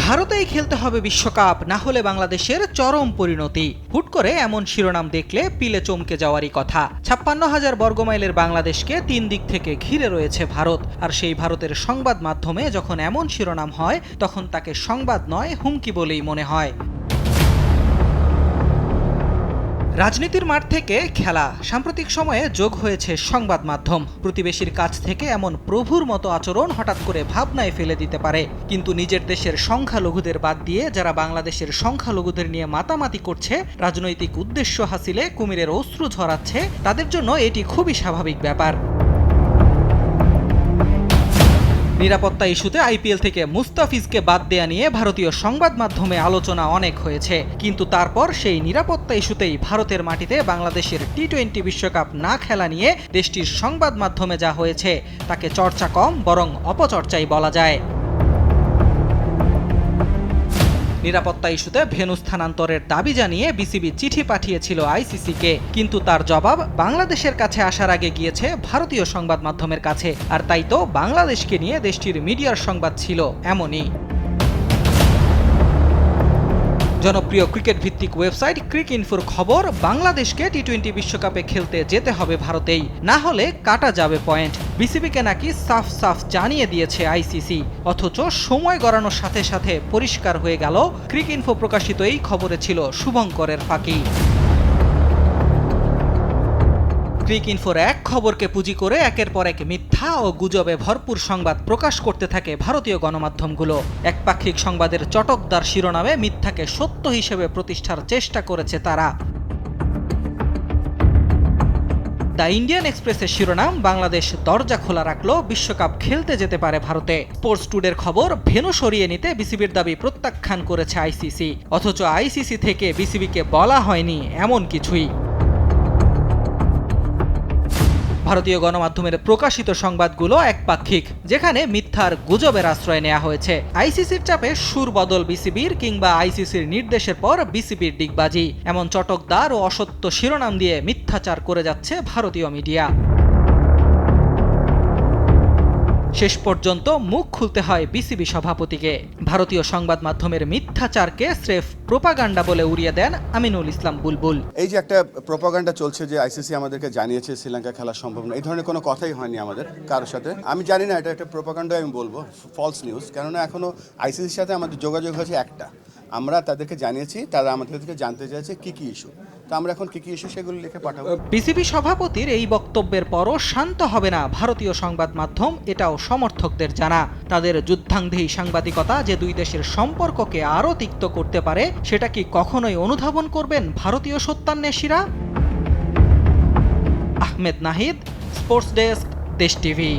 ভারতেই খেলতে হবে বিশ্বকাপ, না হলে বাংলাদেশের চরম পরিণতি। হুট করে এমন শিরোনাম দেখলে পিলে চমকে যাওয়ারই কথা। ৫৬,০০০ বর্গমাইলের বাংলাদেশকে ৩ দিক থেকে ঘিরে রয়েছে ভারত, আর সেই ভারতের সংবাদ মাধ্যমে যখন এমন শিরোনাম হয় তখন তাকে সংবাদ নয়, হুমকি বলেই মনে হয়। রাজনীতির মাঠ থেকে খেলা, সাম্প্রতিক সময়ে যোগ হয়েছে সংবাদ মাধ্যম। প্রতিবেশীর কাছ থেকে এমন প্রভুর মতো আচরণ হঠাৎ করে ভাবনায় ফেলে দিতে পারে। কিন্তু নিজের দেশের সংখ্যালঘুদের বাদ দিয়ে যারা বাংলাদেশের সংখ্যালঘুদের নিয়ে মাতামাতি করছে, রাজনৈতিক উদ্দেশ্য হাসিলে কুমিরের অশ্রু ঝরাচ্ছে, তাদের জন্য এটি খুবই স্বাভাবিক ব্যাপার। নিরাপত্তা ইস্যুতে আইপিএল থেকে মুস্তাফিজকে বাদ দেয়া নিয়ে ভারতীয় সংবাদ মাধ্যমে আলোচনা অনেক হয়েছে, কিন্তু তারপর সেই নিরাপত্তা ইস্যুতেই ভারতের মাটিতে বাংলাদেশের টি-20 বিশ্বকাপ না খেলা নিয়ে দেশটির সংবাদ মাধ্যমে যা হয়েছে তাকে চর্চা কম, বরং অপচর্চাই বলা যায়। নিরাপত্তা ইস্যুতে ভেন্যু স্থানান্তরের দাবি জানিয়ে বিসিবি চিঠি পাঠিয়েছিল আইসিসিকে, কিন্তু তার জবাব বাংলাদেশের কাছে আসার আগে গিয়েছে ভারতীয় সংবাদ মাধ্যমের কাছে। আর তাই তো বাংলাদেশকে নিয়ে দেশটির মিডিয়ার সংবাদ ছিল এমনই। জনপ্রিয় ক্রিকেট ভিত্তিক ওয়েবসাইট ক্রিকইনফোর খবর, বাংলাদেশকে টি-20 বিশ্বকাপে খেলতে যেতে হবে ভারতেই, না হলে কাটা যাবে পয়েন্ট। বিসিবিকে নাকি সাফ সাফ জানিয়ে দিয়েছে আইসিসি, অথচ সময় গড়ানোর সাথে সাথে পরিষ্কার হয়ে গেল ক্রিকইনফো প্রকাশিত এই খবরে ছিল শুভঙ্করের ফাঁকি। ক্রিকইনফোর এক খবরকে পুঁজি করে একের পর এক মিথ্যা ও গুজবে ভরপুর সংবাদ প্রকাশ করতে থাকে ভারতীয় গণমাধ্যমগুলো। একপাক্ষিক সংবাদের চটকদার শিরোনামে মিথ্যাকে সত্য হিসেবে প্রতিষ্ঠার চেষ্টা করেছে তারা। দ্য ইন্ডিয়ান এক্সপ্রেসের শিরোনাম, বাংলাদেশ দরজা খোলা রাখলো, বিশ্বকাপ খেলতে যেতে পারে ভারতে। স্পোর্টস টুডের খবর, ভেন্যু সরিয়ে নিতে বিসিবির দাবি প্রত্যাখ্যান করেছে আইসিসি, অথচ আইসিসি থেকে বিসিবিকে বলা হয়নি এমন কিছুই। ভারতীয় গণমাধ্যমের প্রকাশিত সংবাদগুলো একপাক্ষিক, যেখানে মিথ্যার গুজবের আশ্রয় নেওয়া হয়েছে। আইসিসির চাপে সুর বদল বিসিবির, কিংবা আইসিসির নির্দেশের পর বিসিবির ডিগবাজি, এমন চটকদার ও অসত্য শিরোনাম দিয়ে মিথ্যাচার করে যাচ্ছে ভারতীয় মিডিয়া। শেষ পর্যন্ত মুখ খুলতে হয় বিসিবি সভাপতিকে। ভারতীয় সংবাদ মাধ্যমের মিথ্যাচারকে স্রেফ প্রোপাগান্ডা বলে উড়িয়ে দেন আমিনুল ইসলাম বুলবুল। এই যে একটা প্রোপাগান্ডা চলছে যে আইসিসি আমাদেরকে জানিয়েছে শ্রীলঙ্কা খেলা সম্ভব না, এই ধরনের কোনো কথাই হয়নি আমাদের কারোর সাথে। আমি জানি না, এটা একটা প্রোপাগান্ডা আমি বলবো, ফলস নিউজ। কেননা এখনো আইসিসির সাথে আমাদের যোগাযোগ হয়েছে একটা, আমরা তাদেরকে জানিয়েছি, তারা আমাদেরকে জানতে চাইছে কি কি ইস্যু, তো আমরা এখন কি কি ইস্যু সেগুলো লিখে পাঠাবো। বিসিবি সভাপতির এই বক্তব্যের পরও শান্ত হবে না ভারতীয় সংবাদ মাধ্যম, এটাও সমর্থকদের জানা। তাদের যুদ্ধাঙ্গী সাংবাদিকতা যে দুই দেশের সম্পর্ককে আরও তিক্ত করতে পারে, সেটা কি কখনোই অনুধাবন করবেন ভারতীয় সত্যান্বেষীরা? আহমেদ নাহিদ, স্পোর্টস ডেস্ক, দেশ টিভি।